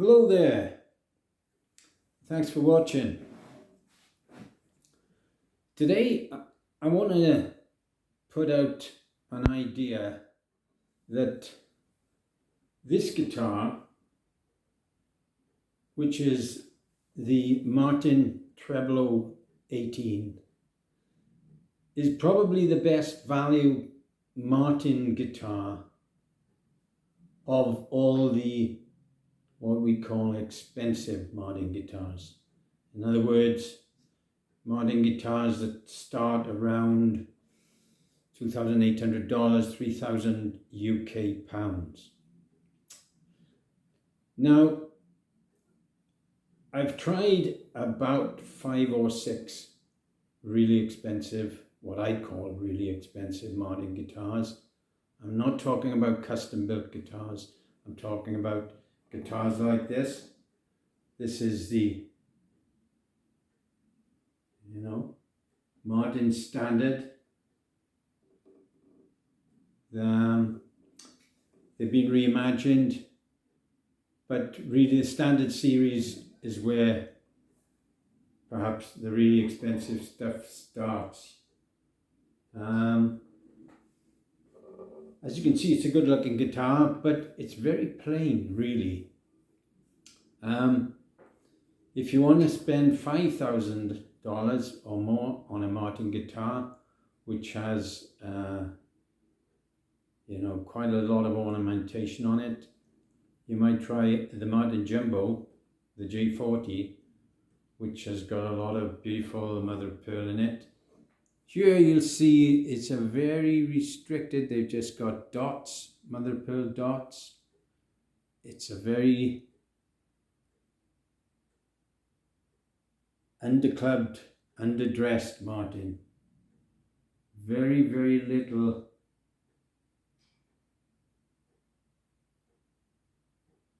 Hello there. Thanks for watching. Today I want to put out an idea that this guitar, which is the Martin Treble 18, is probably the best value Martin guitar of all the what we call expensive Martin guitars. In other words, Martin guitars that start around $2,800, 3,000 UK pounds. Now, I've tried about 5 or 6 really expensive, what I call really expensive Martin guitars. I'm not talking about custom built guitars. I'm talking about guitars like this. This is the, Martin Standard. They've been reimagined, but really the Standard series is where perhaps the really expensive stuff starts. As you can see, it's a good looking guitar, but it's very plain, really. If you want to spend $5,000 or more on a Martin guitar, which has quite a lot of ornamentation on it, you might try the Martin Jumbo, the J40, which has got a lot of beautiful mother of pearl in it. Here you'll see it's a very restricted, they've just got dots, mother of pearl dots. It's a very underclubbed, underdressed Martin. Very, very little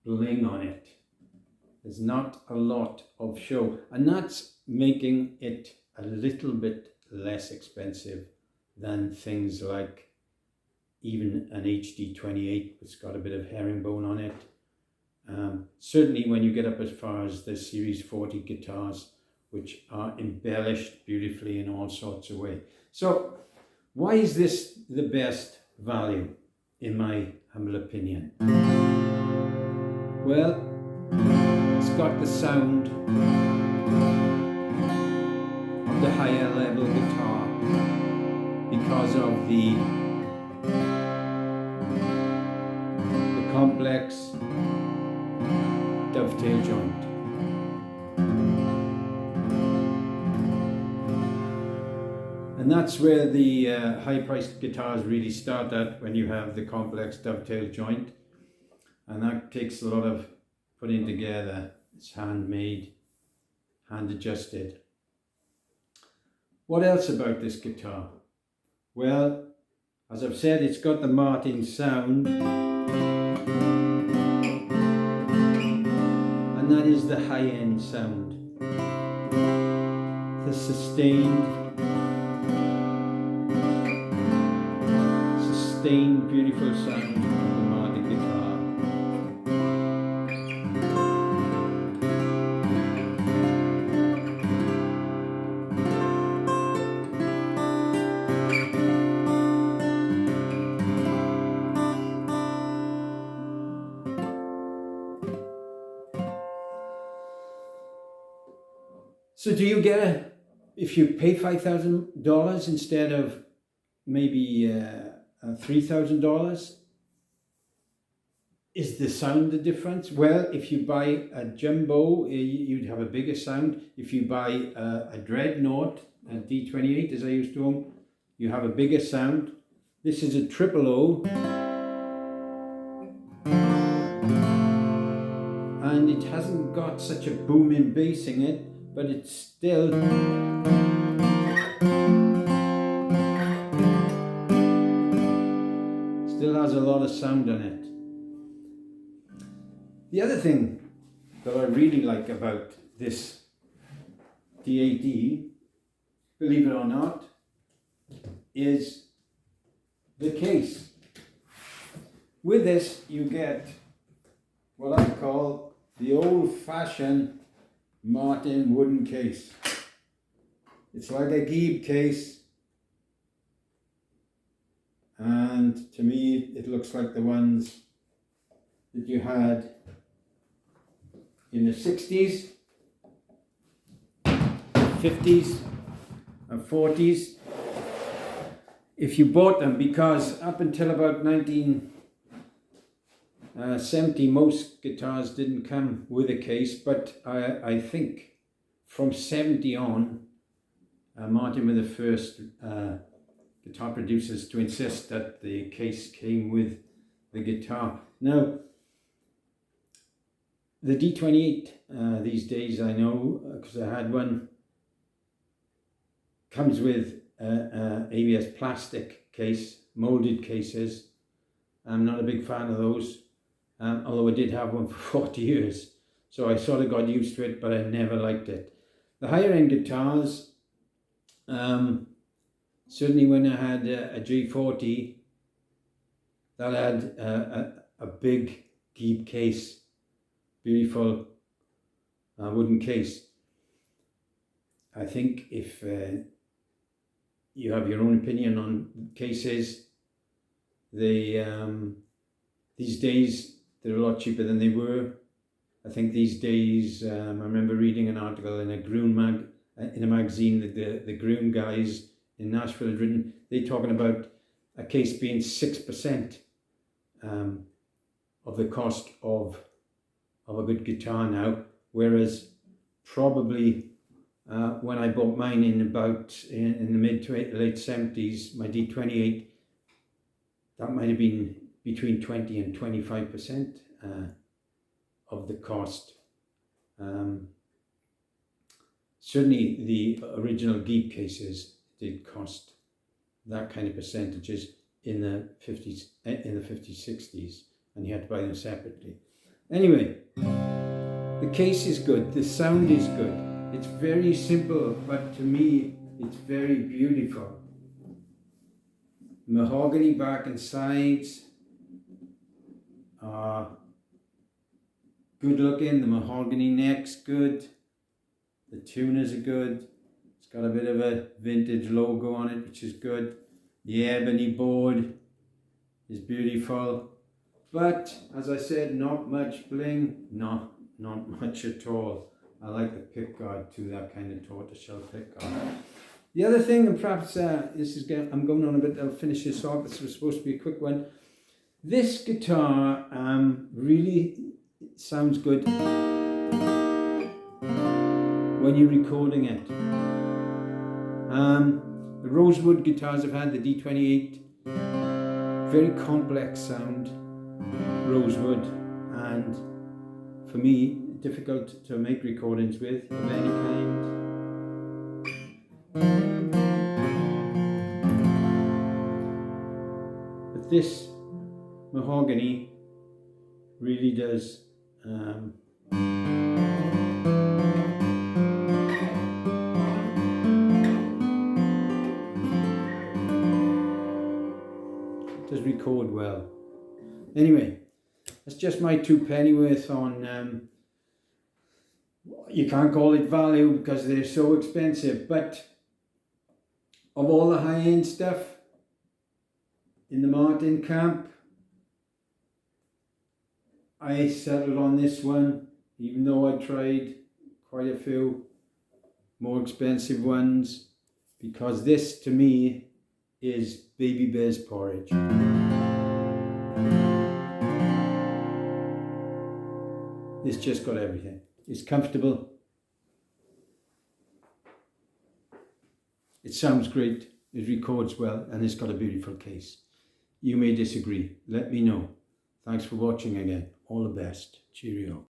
bling on it. There's not a lot of show, and that's making it a little bit less expensive than things like even an HD28 that's got a bit of herringbone on it. Certainly when you get up as far as the Series 40 guitars, which are embellished beautifully in all sorts of ways. So why is this the best value, in my humble opinion? Well, it's got the sound of the higher level guitar because of the complex dovetail joint. And that's where the high-priced guitars really start at, when you have the complex dovetail joint. And that takes a lot of putting together. It's handmade, hand adjusted. What else about this guitar? Well, as I've said, it's got the Martin sound. And that is the high-end sound. The sustained, beautiful sound of the Martin guitar. So do you get, if you pay $5,000 instead of maybe $3,000, is the sound the difference? Well, if you buy a Jumbo, you'd have a bigger sound. If you buy a Dreadnought, a D28 as I used to own, you have a bigger sound. This is a triple O, and it hasn't got such a booming bass in it, but it's still has a lot of sound on it. The other thing that I really like about this DAD, believe it or not, is the case. With this you get what I call the old-fashioned Martin wooden case. It's like a Gieb case, and to me it looks like the ones that you had in the 60s, 50s and 40s. If you bought them, because up until about 1970 most guitars didn't come with a case, but I think from 70 on, Martin were the first guitar producers to insist that the case came with the guitar. Now, the D28 these days, I know because I had one, comes with ABS plastic case, molded cases. I'm not a big fan of those, although I did have one for 40 years. So I sort of got used to it, but I never liked it. The higher end guitars, certainly when I had a G40, that had a big Gieb case, beautiful wooden case. I think if you have your own opinion on cases, these days they're a lot cheaper than they were. I think these days, I remember reading an article in a magazine that the Groom guys in Nashville had written. They're talking about a case being 6% of the cost of a good guitar now, whereas probably when I bought mine in the mid to late 70s, my D28, that might have been between 20 and 25% of the cost. Certainly the original Gieb cases did cost that kind of percentages in the 50s, 60s, and you had to buy them separately. Anyway, the case is good, the sound is good. It's very simple, but to me, it's very beautiful. Mahogany back and sides are good looking. The mahogany neck's good. The tuners are good. It's got a bit of a vintage logo on it, which is good. The ebony board is beautiful. But, as I said, not much bling. Not much at all. I like the pickguard too, that kind of tortoiseshell pickguard. The other thing, and perhaps I'm going on a bit, I'll finish this off, this was supposed to be a quick one. This guitar really sounds good when you're recording it. The rosewood guitars I've had, the D28, very complex sound, rosewood, and for me, difficult to make recordings with of any kind. But this mahogany really does record well. Anyway, that's just my 2 pennyworth on you can't call it value because they're so expensive, but of all the high-end stuff in the Martin camp, I settled on this one, even though I tried quite a few more expensive ones, because this to me is baby bear's porridge. It's just got everything. It's comfortable. It sounds great. It records well, and it's got a beautiful case. You may disagree. Let me know. Thanks for watching again. All the best. Cheerio.